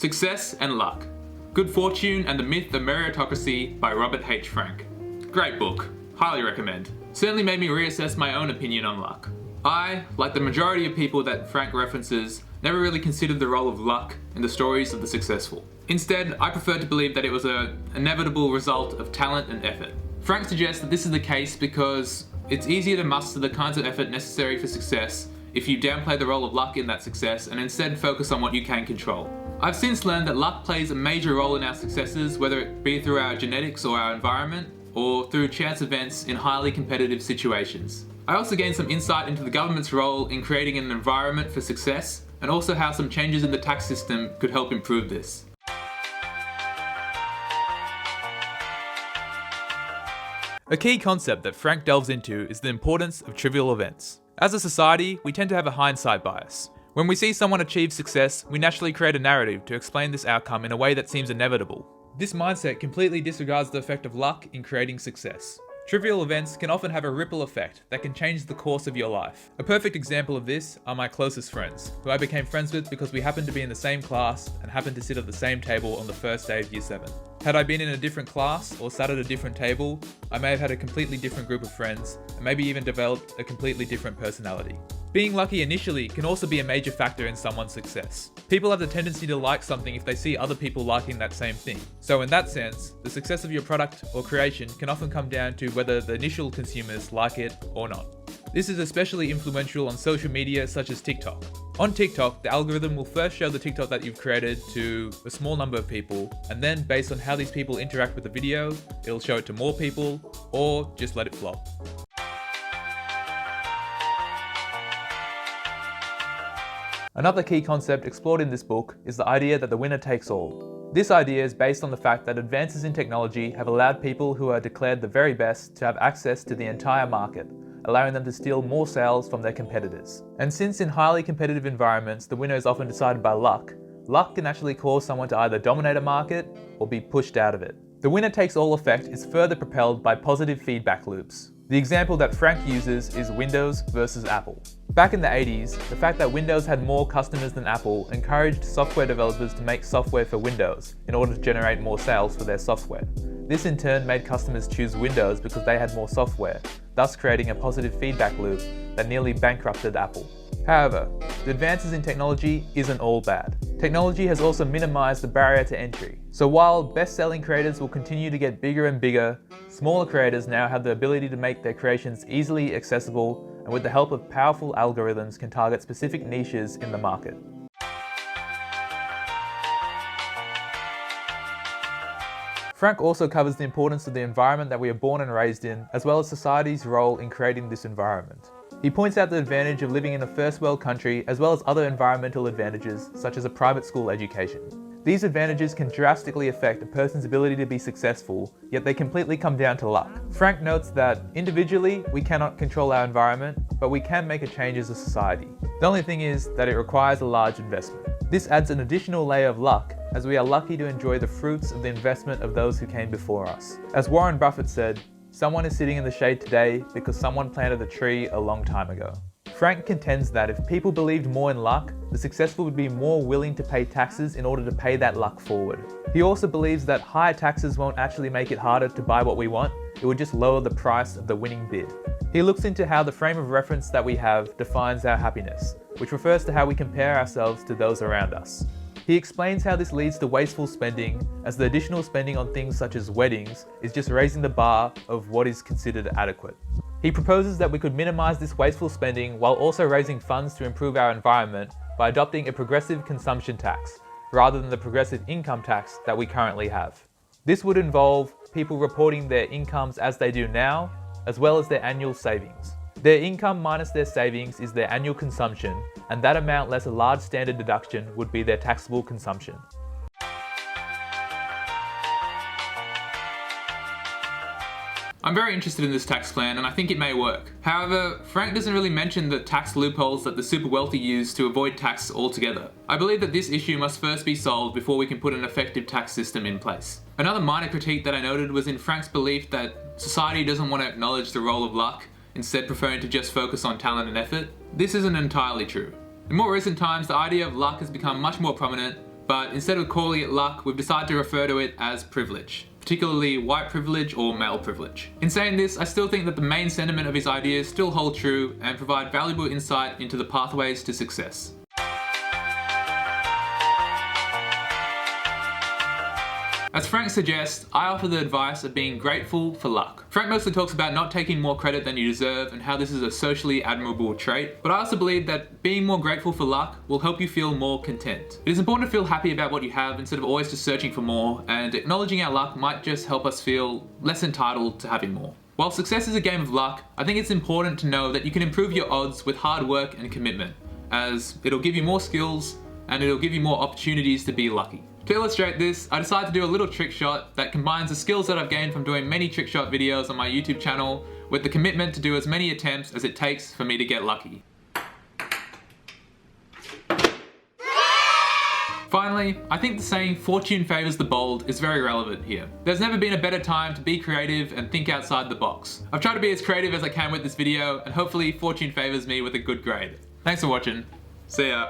Success and Luck. Good Fortune and the Myth of Meritocracy by Robert H. Frank. Great book. Highly recommend. Certainly made me reassess my own opinion on luck. I, like the majority of people that Frank references, never really considered the role of luck in the stories of the successful. Instead, I prefer to believe that it was an inevitable result of talent and effort. Frank suggests that this is the case because it's easier to muster the kinds of effort necessary for success if you downplay the role of luck in that success and instead focus on what you can control. I've since learned that luck plays a major role in our successes, whether it be through our genetics or our environment, or through chance events in highly competitive situations. I also gained some insight into the government's role in creating an environment for success, and also how some changes in the tax system could help improve this. A key concept that Frank delves into is the importance of trivial events. As a society, we tend to have a hindsight bias. When we see someone achieve success, we naturally create a narrative to explain this outcome in a way that seems inevitable. This mindset completely disregards the effect of luck in creating success. Trivial events can often have a ripple effect that can change the course of your life. A perfect example of this are my closest friends, who I became friends with because we happened to be in the same class and happened to sit at the same table on the first day of Year 7. Had I been in a different class or sat at a different table, I may have had a completely different group of friends and maybe even developed a completely different personality. Being lucky initially can also be a major factor in someone's success. People have the tendency to like something if they see other people liking that same thing. So in that sense, the success of your product or creation can often come down to whether the initial consumers like it or not. This is especially influential on social media such as TikTok. On TikTok, the algorithm will first show the TikTok that you've created to a small number of people, and then based on how these people interact with the video, it'll show it to more people, or just let it flop. Another key concept explored in this book is the idea that the winner takes all. This idea is based on the fact that advances in technology have allowed people who are declared the very best to have access to the entire market, allowing them to steal more sales from their competitors. And since in highly competitive environments the winner is often decided by luck, luck can actually cause someone to either dominate a market or be pushed out of it. The winner takes all effect is further propelled by positive feedback loops. The example that Frank uses is Windows versus Apple. Back in the 80s, the fact that Windows had more customers than Apple encouraged software developers to make software for Windows in order to generate more sales for their software. This in turn made customers choose Windows because they had more software, thus creating a positive feedback loop that nearly bankrupted Apple. However, the advances in technology isn't all bad. Technology has also minimized the barrier to entry. So while best-selling creators will continue to get bigger and bigger, smaller creators now have the ability to make their creations easily accessible, and with the help of powerful algorithms can target specific niches in the market. Frank also covers the importance of the environment that we are born and raised in, as well as society's role in creating this environment. He points out the advantage of living in a first world country, as well as other environmental advantages, such as a private school education. These advantages can drastically affect a person's ability to be successful, yet they completely come down to luck. Frank notes that individually, we cannot control our environment, but we can make a change as a society. The only thing is that it requires a large investment. This adds an additional layer of luck, as we are lucky to enjoy the fruits of the investment of those who came before us. As Warren Buffett said, "Someone is sitting in the shade today because someone planted a tree a long time ago." Frank contends that if people believed more in luck, the successful would be more willing to pay taxes in order to pay that luck forward. He also believes that higher taxes won't actually make it harder to buy what we want, it would just lower the price of the winning bid. He looks into how the frame of reference that we have defines our happiness, which refers to how we compare ourselves to those around us. He explains how this leads to wasteful spending, as the additional spending on things such as weddings is just raising the bar of what is considered adequate. He proposes that we could minimize this wasteful spending while also raising funds to improve our environment by adopting a progressive consumption tax, rather than the progressive income tax that we currently have. This would involve people reporting their incomes as they do now, as well as their annual savings. Their income minus their savings is their annual consumption, and that amount less a large standard deduction would be their taxable consumption. I'm very interested in this tax plan and I think it may work. However, Frank doesn't really mention the tax loopholes that the super wealthy use to avoid tax altogether. I believe that this issue must first be solved before we can put an effective tax system in place. Another minor critique that I noted was in Frank's belief that society doesn't want to acknowledge the role of luck, instead preferring to just focus on talent and effort. This isn't entirely true. In more recent times, the idea of luck has become much more prominent, but instead of calling it luck, we've decided to refer to it as privilege, particularly white privilege or male privilege. In saying this, I still think that the main sentiment of his ideas still hold true and provide valuable insight into the pathways to success. As Frank suggests, I offer the advice of being grateful for luck. Frank mostly talks about not taking more credit than you deserve and how this is a socially admirable trait, but I also believe that being more grateful for luck will help you feel more content. It is important to feel happy about what you have instead of always just searching for more, and acknowledging our luck might just help us feel less entitled to having more. While success is a game of luck, I think it's important to know that you can improve your odds with hard work and commitment, as it'll give you more skills and it'll give you more opportunities to be lucky. To illustrate this, I decided to do a little trick shot that combines the skills that I've gained from doing many trick shot videos on my YouTube channel with the commitment to do as many attempts as it takes for me to get lucky. Finally, I think the saying "fortune favours the bold" is very relevant here. There's never been a better time to be creative and think outside the box. I've tried to be as creative as I can with this video, and hopefully fortune favours me with a good grade. Thanks for watching. See ya.